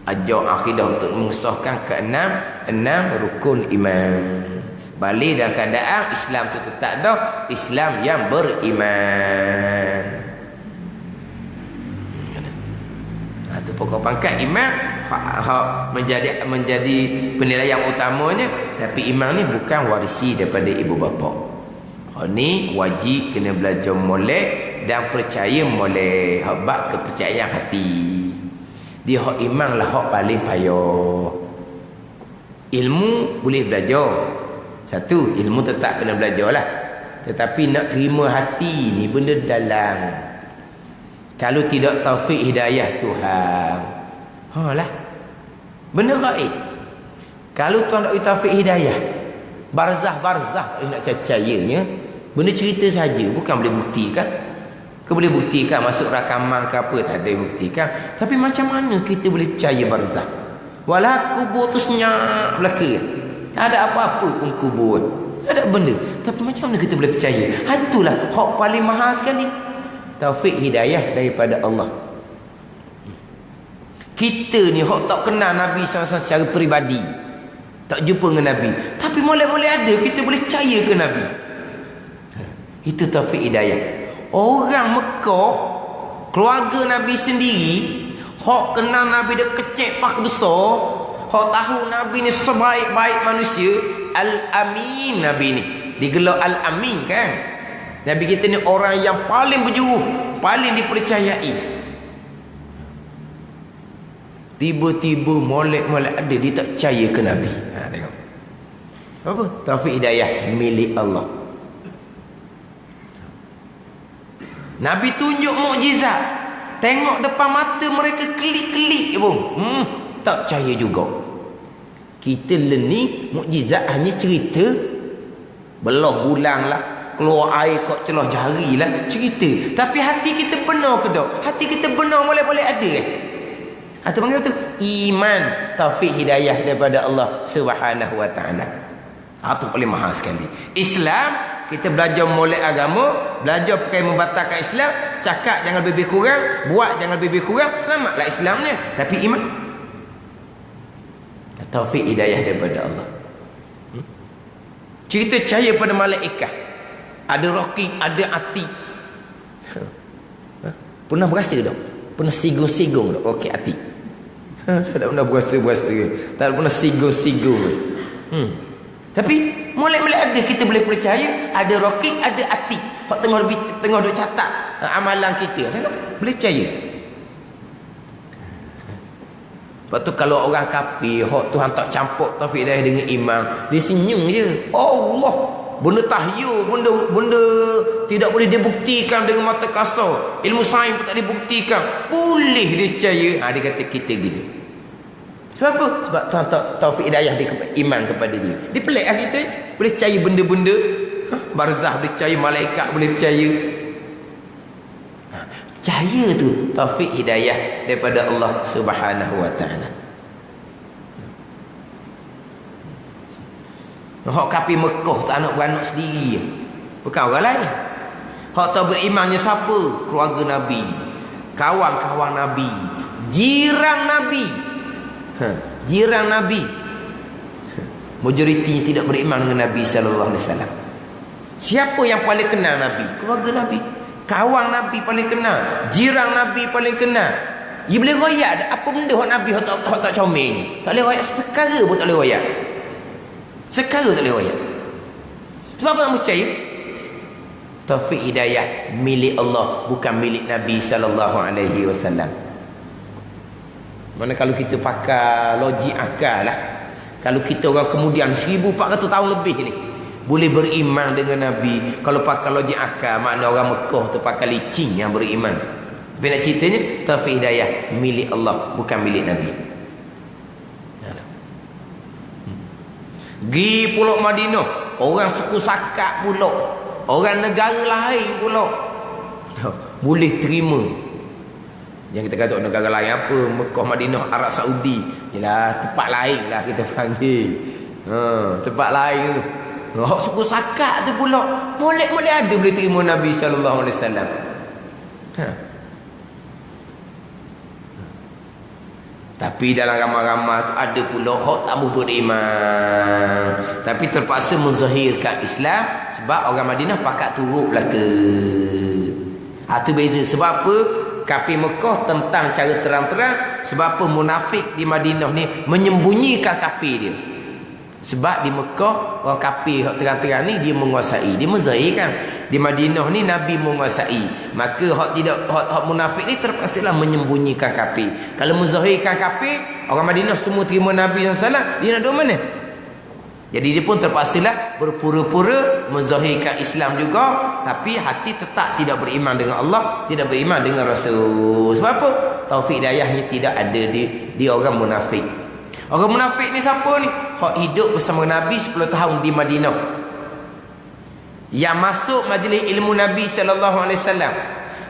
Ajak akidah untuk mengesahkan enam rukun iman. Balik dalam keadaan Islam tu tetap ada, Islam yang beriman. Tu pokok pangkat iman menjadi penilaian utamanya. Tapi iman ni bukan warisi daripada ibu bapa. Ni wajib kena belajar molek dan percaya molek. Hak kepercayaan hati. Dia hak iman lah hak paling payah. Ilmu boleh belajar. Satu, ilmu tetap kena belajar lah. Tetapi nak terima hati ni benda dalam. Kalau tidak taufik hidayah Tuhan. Lah. Benda gaib. Kalau Tuhan tak bagi taufik hidayah, barzah nak percayanya, benda cerita saja, bukan boleh buktikan. Kau boleh buktikan masuk rakaman ke apa, tak ada buktikan. Tapi macam mana kita boleh percaya barzah? Walau kubur tu senyap belaka. Tak ada apa-apa pun kubur. Tak ada benda. Tapi macam mana kita boleh percaya? Itulah hak paling mahal sekali. Taufik hidayah daripada Allah. Kita ni hak tak kenal Nabi SAW secara peribadi, tak jumpa dengan Nabi, tapi molek-molek ada, kita boleh percaya ke Nabi. Itu taufik hidayah. Orang Mekah, keluarga Nabi sendiri, hak kenal Nabi dia kecil pak besar, hak tahu Nabi ni sebaik-baik manusia, Al-Amin. Nabi ni digelar Al-Amin kan. Nabi kita ni orang yang paling berjuruh, paling dipercayai. Tiba-tiba molek-molek ada, dia tak percaya ke Nabi. Tengok apa? Taufik hidayah milik Allah. Nabi tunjuk mukjizat, tengok depan mata mereka kelik-kelik pun tak percaya juga. Kita ni mukjizat hanya cerita, belah bulan lah, keluar air kat celah jari lah, cerita. Tapi hati kita benar ke tak? Hati kita benar boleh-boleh ada atau panggil tu iman, taufik hidayah daripada Allah Subhanahu wa taala. Itu paling mahal sekali. Islam, kita belajar molek agama, belajar pakai membatalkan Islam, cakap jangan lebih kurang, buat jangan lebih kurang, selamatlah Islamnya. Tapi iman, taufik hidayah daripada Allah. Cerita percaya pada malaikat, ada raqib, ada atid. Pernah berasa tak? Pernah sigung-sigung tak? Okey, atid. Tak pernah berasa-berasa, tak pernah sigung-sigung. Tapi molek-molek ada, kita boleh percaya. Ada raqib, ada atid. Hak tengah duk catat amalan kita. Boleh percaya. Lepas tu kalau orang kafir, hak Tuhan tak campur taufik hidayah dengan iman, dia senyum je. Allah, benda tahyul, benda tidak boleh dibuktikan dengan mata kasar, ilmu sains pun tak dibuktikan, boleh dia percaya. Dia kata kita gitu. Sebab apa? Sebab Tuhan tak taufik hidayah dia iman kepada dia. Dia pelik lah kita, boleh percaya benda-benda barzah, boleh percaya malaikat, boleh percaya. Percaya tu taufik hidayah daripada Allah Subhanahu wa taala. Hak kafir Mekah tak anak beranak sendiri, bukan orang lain. Hak tak berimannya siapa? Keluarga Nabi, kawan-kawan Nabi, jiran Nabi. Jiran Nabi. Majoritinya tidak beriman dengan Nabi sallallahu alaihi wasallam. Siapa yang paling kenal Nabi? Keluarga Nabi, kawan Nabi paling kenal, jiran Nabi paling kenal. Dia boleh royak apa benda hak Nabi hak tak comel ni. Tak boleh royak sekara pun, tak boleh royak. Sekarang tak boleh royak. Sebab apa nak percaya? Taufik hidayah milik Allah, bukan milik Nabi sallallahu alaihi wasallam. Mana kalau kita pakai logik akal lah, kalau kita orang kemudian 1400 tahun lebih ni boleh beriman dengan Nabi, kalau pakai logik akal, makna orang Mekah tu pakai licin yang beriman. Tapi nak ceritanya taufik hidayah milik Allah, bukan milik Nabi. Gi Pulau Madinah, orang suku Sakat pula, orang negara lain pula boleh terima. Yang kita kata negara lain apa? Mekah, Madinah, Arab Saudi. Yalah, tempat lain lah kita panggil. Tempat lain tu. Suku Sakat tu pula molek-molek ada boleh terima Nabi sallallahu alaihi wasallam. Tapi dalam ramai-ramai tu ada pula hak tak mau beriman, tapi terpaksa menzahirkan Islam sebab orang Madinah pakat turut belaka. Itu beza. Sebab apa? Kafir Mekah tentang cara terang-terang. Sebab apa? Munafik di Madinah ni menyembunyikan kafir dia. Sebab di Mekah orang kafir hak terang-terang ni dia menguasai, dia menzahirkan. Di Madinah ni Nabi menguasai. Maka hak tidak hak munafik ni terpaksalah menyembunyikan kafir. Kalau menzahirkan kafir, orang Madinah semua terima Nabi SAW, dia nak duduk mana? Jadi dia pun terpaksalah berpura-pura menzahirkan Islam juga, tapi hati tetap tidak beriman dengan Allah, tidak beriman dengan Rasul. Sebab apa? Taufik hidayahnya tidak ada di orang munafik. Orang munafik ni siapa ni? Hak hidup bersama Nabi 10 tahun di Madinah, yang masuk majlis ilmu Nabi sallallahu alaihi wasallam,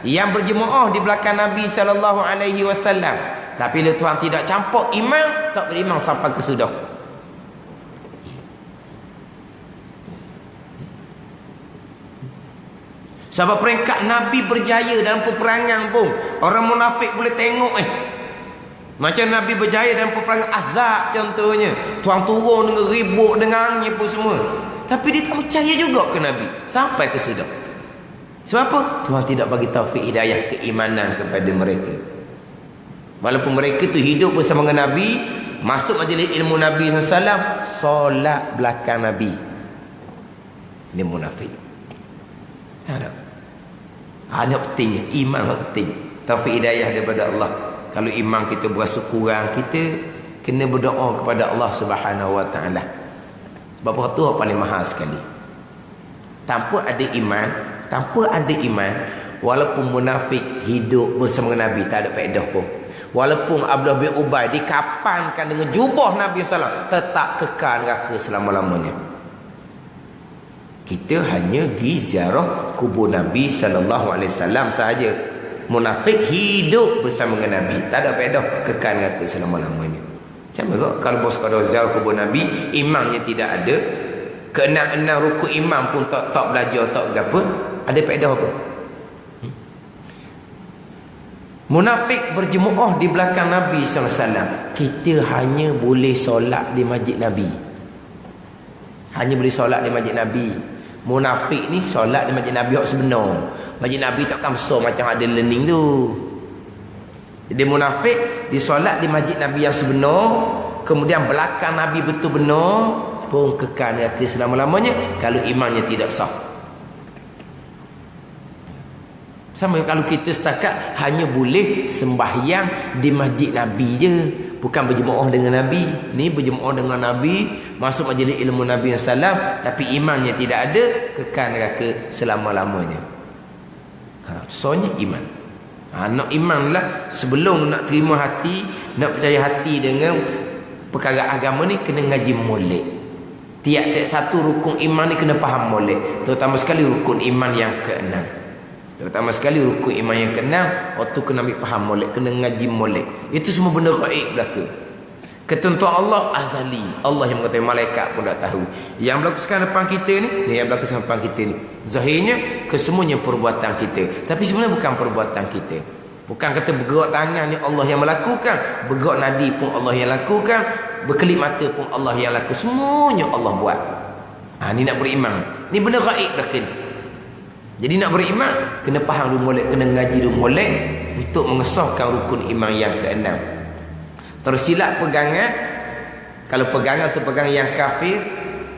yang berjemaah di belakang Nabi sallallahu alaihi wasallam, tapi bila Tuhan tidak campur iman, tak beriman sampai ke sudah. Sebab peringkat Nabi berjaya dalam peperangan pun orang munafik boleh tengok macam Nabi berjaya dalam peperangan Ahzab contohnya. Tuan turun dengan ribut dengan angin pun semua, tapi dia tak percaya juga ke Nabi sampai ke sudah. Sebab apa? Tuhan tidak bagi taufik hidayah keimanan kepada mereka. Walaupun mereka tu hidup bersama dengan Nabi, masuk majlis ilmu Nabi SAW, solat belakang Nabi. Ini munafik. Ada pentingnya iman, penting taufik hidayah daripada Allah. Kalau iman kita berasa kurang, kita kena berdoa kepada Allah Subhanahu Wa Taala. Sebab itu paling mahal sekali. Tanpa ada iman, walaupun munafik hidup bersama Nabi, tak ada faedah pun. Walaupun Abdullah bin Ubay dikapankan dengan jubah Nabi SAW, tetap kekal neraka selama-lamanya. Kita hanya pergi ziarah kubur Nabi SAW sahaja. Munafik hidup bersama dengan Nabi, tak ada faedah, kekal neraka selama-lamanya. Macam mana kalau bos kalau ziarah kubur Nabi, imannya tidak ada, keenam-enam rukun iman pun tak belajar, tak apa, ada faedah apa? Munafik berjemaah di belakang Nabi SAW. Kita hanya boleh solat di masjid Nabi, hanya boleh solat di masjid Nabi. Munafik ni solat di masjid Nabi yang sebenar. Masjid Nabi takkan besar macam ada learning tu. Jadi munafik disolat di masjid Nabi yang sebenar, kemudian belakang Nabi betul benar, pun kekal neraka selama-lamanya kalau imannya tidak sah. Sama kalau kita setakat hanya boleh sembahyang di masjid Nabi je, bukan berjemaah dengan Nabi. Ni berjemaah dengan Nabi, masuk majlis ilmu Nabi SAW, tapi imannya tidak ada, kekal neraka selama-lamanya. Soalnya iman. Nak iman lah, sebelum nak terima hati, nak percaya hati dengan perkara agama ni, kena ngaji molek. Tiap-tiap satu rukun iman ni kena faham molek. Terutama sekali rukun iman yang keenam. Waktu kena ambil faham molek, kena ngaji molek. Itu semua benda gaib belaka. Ketentuan Allah azali, Allah yang mengetahui, malaikat pun tak tahu. Yang berlaku sekarang depan kita ni, yang berlaku sekarang depan kita ni, zahirnya kesemuanya perbuatan kita, tapi sebenarnya bukan perbuatan kita. Bukan kata bergerak tangan ni Allah yang melakukan, bergerak nadi pun Allah yang lakukan, berkelip mata pun Allah yang lakukan, semuanya Allah buat. Ni nak beriman, ni benda gaib belaka ni. Jadi nak beriman, kena faham dulu molek, kena ngaji dulu molek untuk mengesahkan rukun iman yang keenam. Terus silap pegangan. Kalau pegangan tu pegangan yang kafir,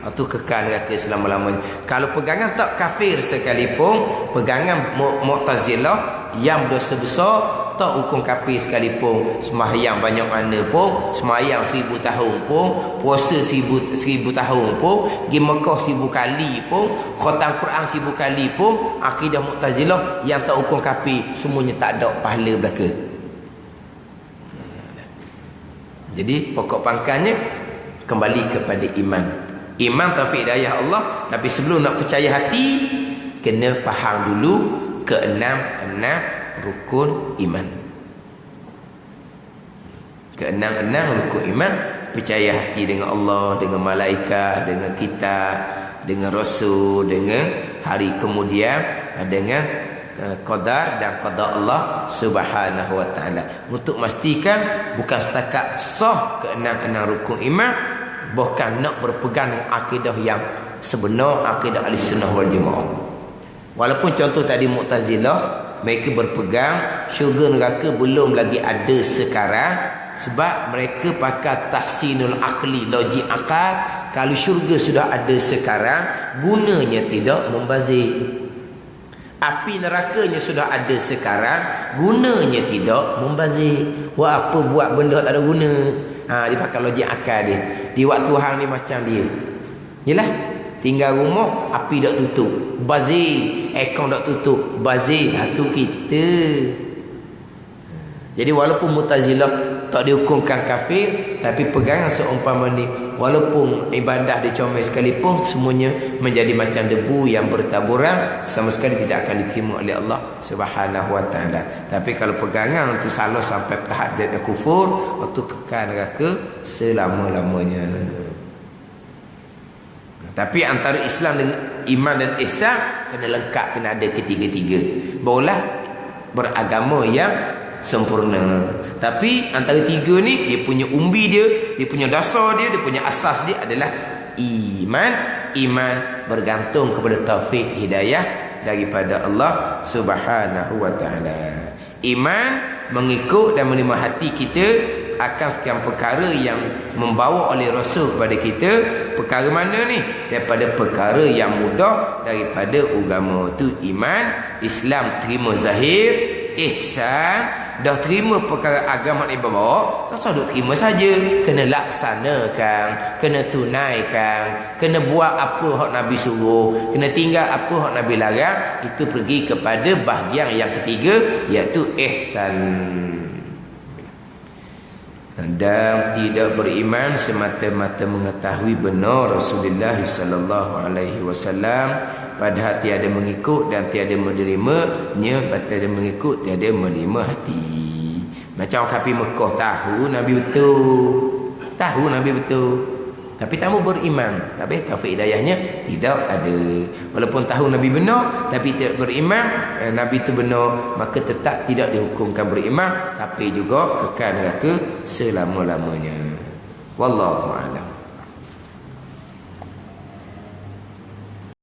itu kekal neraka selama-lamanya. Kalau pegangan tak kafir sekalipun, pegangan Mu'tazilah yang berdosa besar, tak hukum kafir sekalipun, sembahyang banyak mana pun, sembahyang 1000 tahun pun, puasa 1000 tahun pun, pergi Mekah 1000 kali pun, khatam Quran 1000 kali pun, akidah Mu'tazilah yang tak hukum kafir, semuanya tak ada pahala belaka. Jadi pokok pangkalnya kembali kepada iman. Iman taufik hidayah Allah, tapi sebelum nak percaya hati, kena faham dulu keenam-enam rukun iman. Keenam-enam rukun iman, percaya hati dengan Allah, dengan malaikat, dengan kitab, dengan rasul, dengan hari kemudian, dengan qadar dan qada Allah Subhanahu Wa Taala. Untuk memastikan bukan setakat sah keenam-enam rukun iman, bahkan nak berpegang akidah yang sebenar, akidah Ahlussunnah wal Jamaah. Walaupun contoh tadi Mu'tazilah, mereka berpegang syurga neraka belum lagi ada sekarang, sebab mereka pakai tahsinul akli, logik akal. Kalau syurga sudah ada sekarang, gunanya tidak membazir. Api nerakanya sudah ada sekarang, gunanya tidak membazir. Apa buat benda tak ada guna. Dia pakai logik akal dia. Di waktu hang ni macam dia. Yalah, tinggal rumah api dak tutup, bazir, aircon dak tutup, bazir, tu kita. Jadi walaupun Mu'tazilah tak dihukumkan kafir, tapi pegangan seumpama ni, walaupun ibadah dicomel sekalipun, semuanya menjadi macam debu yang bertaburan, sama sekali tidak akan diterima oleh Allah Subhanahu wa taala. Tapi kalau pegangan tu salah sampai tahap jadi kufur, itu kekal neraka selama-lamanya. Tapi antara Islam dengan iman dan ihsan kena lengkap, kena ada ketiga-tiga. Barulah beragama yang sempurna. Tapi antara tiga ni, dia punya umbi dia punya dasar dia punya asas dia adalah iman. Iman bergantung kepada taufik hidayah daripada Allah Subhanahu wa taala. Iman mengikut dan menerima hati kita akan sekian perkara yang membawa oleh Rasul kepada kita. Perkara mana ni? Daripada perkara yang mudah daripada agama tu iman. Islam terima zahir, ihsan dah terima perkara agama ni bawa, tak duk terima saja, kena laksanakan, kena tunaikan, kena buat apa hak Nabi suruh, kena tinggal apa hak Nabi larang. Itu pergi kepada bahagian yang ketiga, iaitu ihsan. Dan tidak beriman semata-mata mengetahui benar Rasulullah sallallahu alaihi wasallam, padahal tiada mengikut dan tiada menerimanya, tiada mengikut tiada menerima hati. Macam orang kafir Mekah tahu Nabi betul, tapi tak mau beriman. Tapi taufik hidayahnya tidak ada. Walaupun tahu Nabi benar tapi tidak beriman, Nabi itu benar, maka tetap tidak dihukumkan beriman, tapi juga kekal neraka selama-lamanya. Wallahu a'lam.